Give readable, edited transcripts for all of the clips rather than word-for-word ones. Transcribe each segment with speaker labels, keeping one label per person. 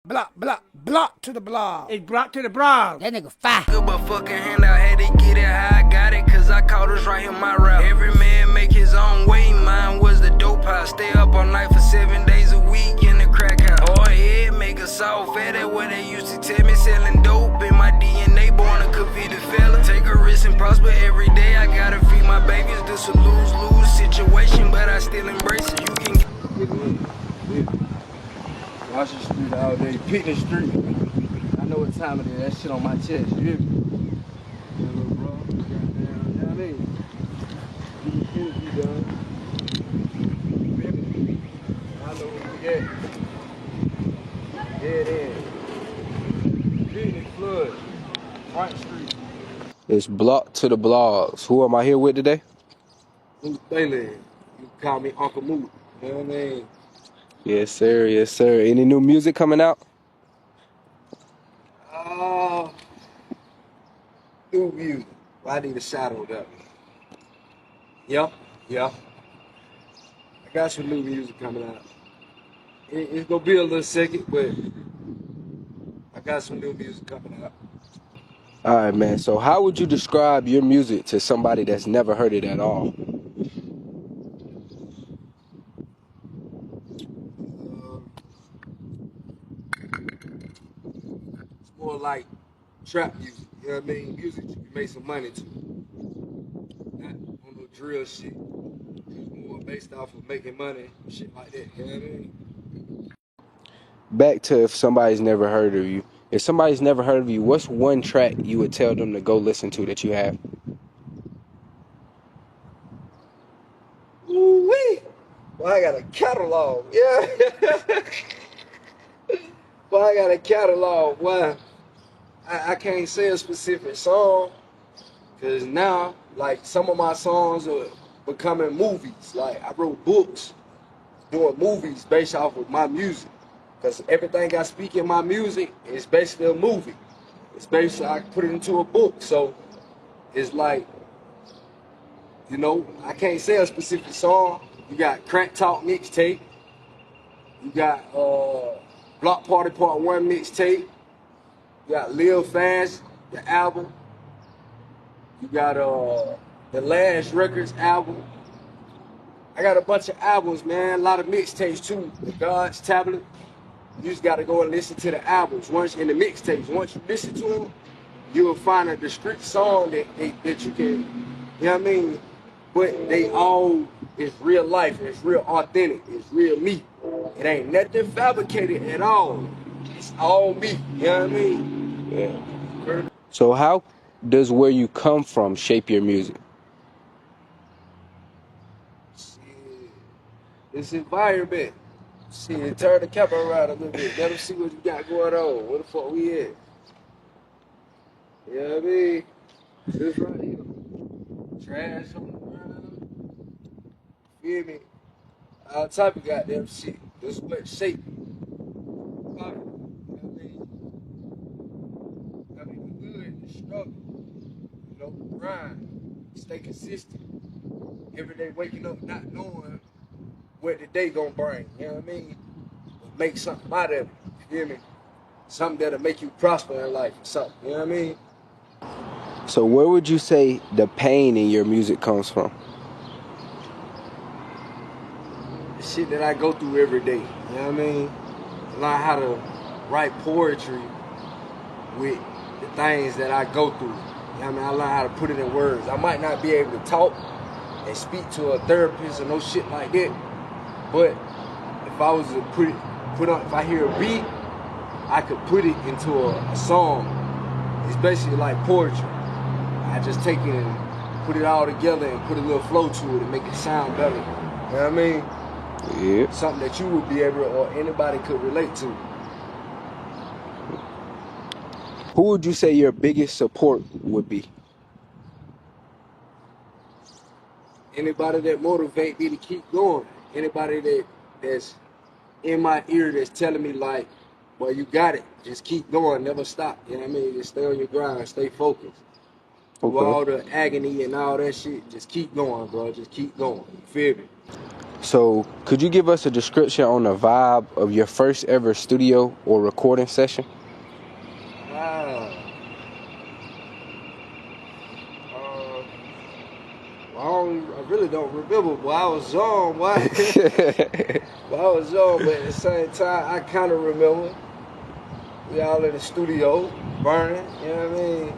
Speaker 1: Block to the blog.
Speaker 2: It's block to the blog.
Speaker 1: That nigga fire.
Speaker 3: Good but fucking hand out, had to get it how I got it, cause I caught us right here my route. Every man make his own way, mine was the dope house. Stay up all night for 7 days a week in the crack house. Hard head, make us all fat, that's what they used to tell me. Selling dope in my DNA, born a convicted fella. Take a risk and prosper every day, I gotta feed my babies. This a lose-lose situation, but I still embrace it. You can
Speaker 4: Washington Street all day, Picnic Street. I know what time it is, that shit on my chest, you hear me? Yeah, little bro, goddamn, you know what I mean? You done. You feel me? I know where we at. Dead end. Picnic Flood, Front Street.
Speaker 5: It's block to the blogs. Who am I here with today?
Speaker 4: Mook Bailey. You can call me Uncle Mook, you know what I mean?
Speaker 5: Yes, sir. Yes, sir. Any new music coming out?
Speaker 4: New music. Well, I need a shadow of that one. Yeah. I got some new music coming out. It's gonna be a little second, but I got some new music coming out.
Speaker 5: All right, man. So how would you describe your music to somebody that's never heard it at all?
Speaker 4: It's more like trap music, you know what I mean? Music you can make some money to. Not on no drill shit. It's more based off of making money, shit like that, you know what I mean?
Speaker 5: Back to if somebody's never heard of you. If somebody's never heard of you, what's one track you would tell them to go listen to that you have?
Speaker 4: Ooh-wee! Well, I got a catalog, yeah. Well, I got a catalog. Why? I can't say a specific song, because now, like, some of my songs are becoming movies. Like, I wrote books doing movies based off of my music. Because everything I speak in my music is basically a movie. It's basically, I put it into a book. So, it's like, you know, I can't say a specific song. You got Crack Talk mixtape. You got Block Party Part 1 mixtape. You got Live Fast, the album. You got the Last Records album. I got a bunch of albums, man. A lot of mixtapes too. The God's Tablet. You just got to go and listen to the albums. Once in the mixtapes, once you listen to them, you will find a discrete song that you can, you know what I mean? But they all is real life. It's real authentic. It's real me. It ain't nothing fabricated at all. It's all me. You know what I mean?
Speaker 5: Yeah. So how does where you come from shape your music?
Speaker 4: Shit. This environment. Shit, turn the camera around a little bit. Let them see what you got going on. Where the fuck we at? You know what I mean? This right here. Trash on the ground. Feel me? All type of goddamn shit. This is what shape. You know what I mean, the good, the struggle. You know, grind. Stay consistent. Every day waking up not knowing what the day gonna bring, you know what I mean? But make something out of it, you feel me? Something that'll make you prosper in life or something, you know what I mean?
Speaker 5: So where would you say the pain in your music comes from?
Speaker 4: The shit that I go through every day, you know what I mean? I learn how to write poetry with the things that I go through. You know what I mean? I learn how to put it in words. I might not be able to talk and speak to a therapist or no shit like that. But if I was to if I hear a beat, I could put it into a song. It's basically like poetry. I just take it and put it all together and put a little flow to it and make it sound better. You know what I mean?
Speaker 5: Yeah.
Speaker 4: Something that you would be able to, or anybody could relate to.
Speaker 5: Who would you say your biggest support would be?
Speaker 4: Anybody that motivate me to keep going. Anybody that's in my ear that's telling me like, well, you got it. Just keep going, never stop. You know what I mean? Just stay on your grind, stay focused. Through all the agony and all that shit, just keep going, bro. Just keep going. You feel me?
Speaker 5: So, could you give us a description on the vibe of your first ever studio or recording session?
Speaker 4: Ah, I really don't remember. But I was young. Why? But I was young, but at the same time, I kind of remember. We all in the studio, burning. You know what I mean?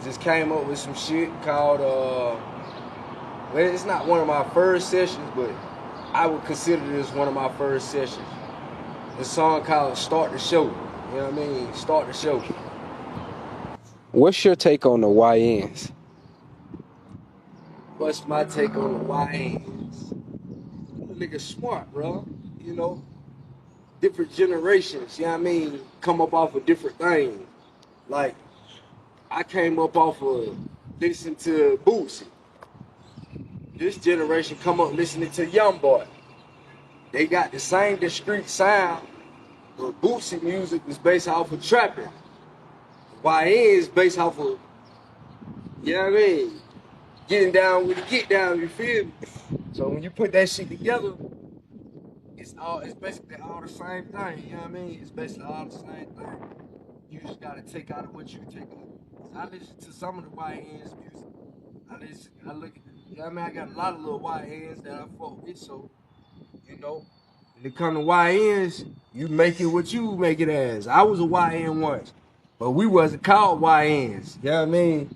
Speaker 4: Just came up with some shit called. Well, it's not one of my first sessions, but I would consider this one of my first sessions. The song called "Start the Show." You know what I mean? Start the show.
Speaker 5: What's your take on the YNs?
Speaker 4: What's my take on the YNs? Nigga smart, bro. You know, different generations, you know what I mean, come up off of different things. Like, I came up off of listening to Bootsy. This generation come up listening to Youngboy. They got the same discreet sound, but Bootsy music is based off of trapping. YN is based off of, you know what I mean, getting down with the get down, you feel me? So when you put that shit together, it's basically all the same thing, you know what I mean? It's basically all the same thing. You just gotta take out of what you take out. I listen to some of the YN's music. I look at, you know what I mean? I got a lot of little YNs that I fuck with, so, you know, when it come to YNs, you make it what you make it as. I was a YN once, but we wasn't called YNs, you know what I mean?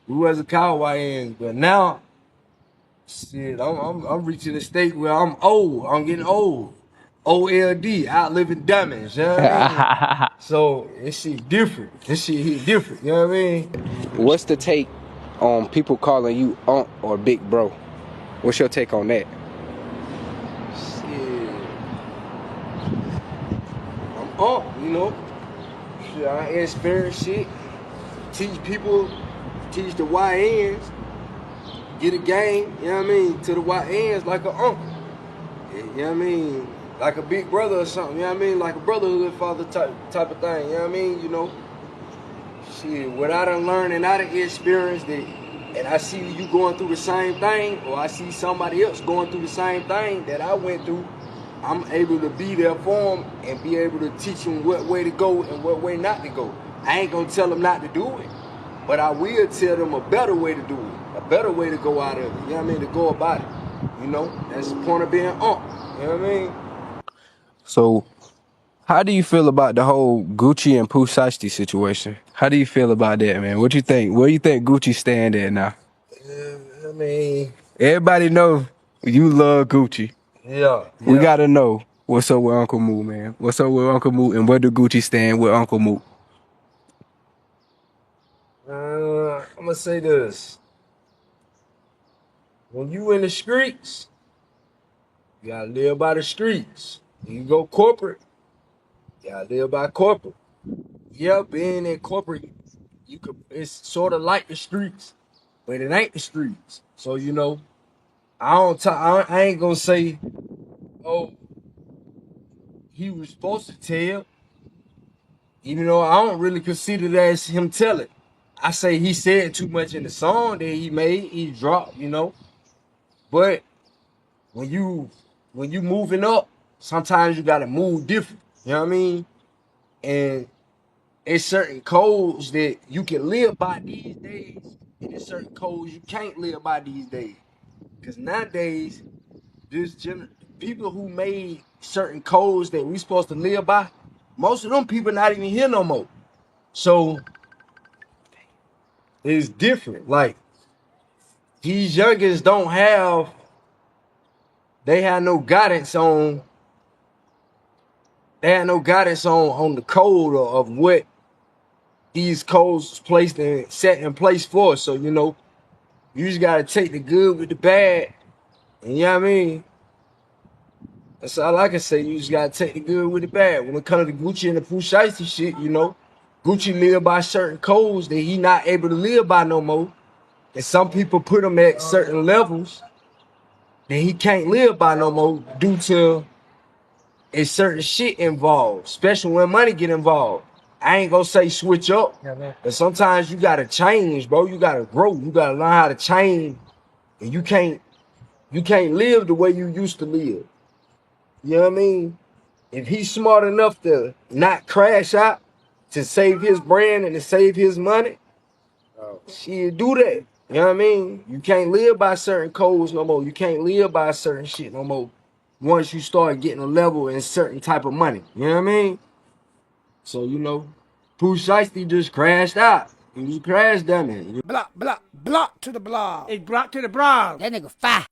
Speaker 4: We wasn't called YNs, but now, shit, I'm reaching a state where I'm old. I'm getting old. OLD, outliving dummies, you know what I mean? So this shit different. This shit hit different, you know what I mean?
Speaker 5: What's the take on people calling you Unc or Big Bro? What's your take on that?
Speaker 4: Shit. I'm up, you know. Shit, I experience shit. Teach people, teach the YNs, get a game, you know what I mean, to the YNs like an uncle. You know what I mean? Like a big brother or something, you know what I mean? Like a brotherhood father type of thing, you know what I mean? You know, shit, what I done learned and I done experienced it, and I see you going through the same thing, or I see somebody else going through the same thing that I went through, I'm able to be there for them and be able to teach them what way to go and what way not to go. I ain't gonna tell them not to do it, but I will tell them a better way to do it, a better way to go out of it, you know what I mean, to go about it. You know, that's the point of being Unc, you know what I mean?
Speaker 5: So, how do you feel about the whole Gucci and Pooh Shiesty situation? How do you feel about that, man? What you think? Where you think Gucci stand at now?
Speaker 4: I mean,
Speaker 5: Everybody know you love Gucci.
Speaker 4: yeah.
Speaker 5: We gotta know what's up with Uncle Mook, man. What's up with Uncle Mook, and where do Gucci stand with Uncle Mook?
Speaker 4: I'm gonna say this. When you in the streets, you gotta live by the streets. When you go corporate, you gotta live by corporate. Yeah, being in corporate, it's sort of like the streets, but it ain't the streets. So you know, I ain't gonna say, oh, he was supposed to tell, even though I don't really consider that as him telling. I say he said too much in the song that he made, he dropped, you know. But when you moving up, sometimes you gotta move different. You know what I mean? And it's certain codes that you can live by these days, and there's certain codes you can't live by these days. Cause nowadays, people who made certain codes that we supposed to live by, most of them people not even here no more. So it's different. Like these youngins don't have, they have no guidance on, the code of what these codes placed and set in place for. So you know, you just gotta take the good with the bad, and you know what I mean. That's all I can say. You just gotta take the good with the bad. When it comes to Gucci and the Pooh Shiesty shit, you know, Gucci live by certain codes that he not able to live by no more. And some people put him at certain levels that he can't live by no more due to a certain shit involved, especially when money get involved. I ain't gonna say switch up, but sometimes you gotta change, bro. You gotta grow. You gotta learn how to change, and you can't You can't live the way you used to live. You know what I mean? If he's smart enough to not crash out, to save his brand and to save his money, she'll do that. You know what I mean? You can't live by certain codes no more. You can't live by certain shit no more. Once you start getting a level and certain type of money. You know what I mean? So, you know, Pooh Shiesty just crashed out. He was a crash dummy.
Speaker 1: Block to the block. It brought to the broad. That nigga fire.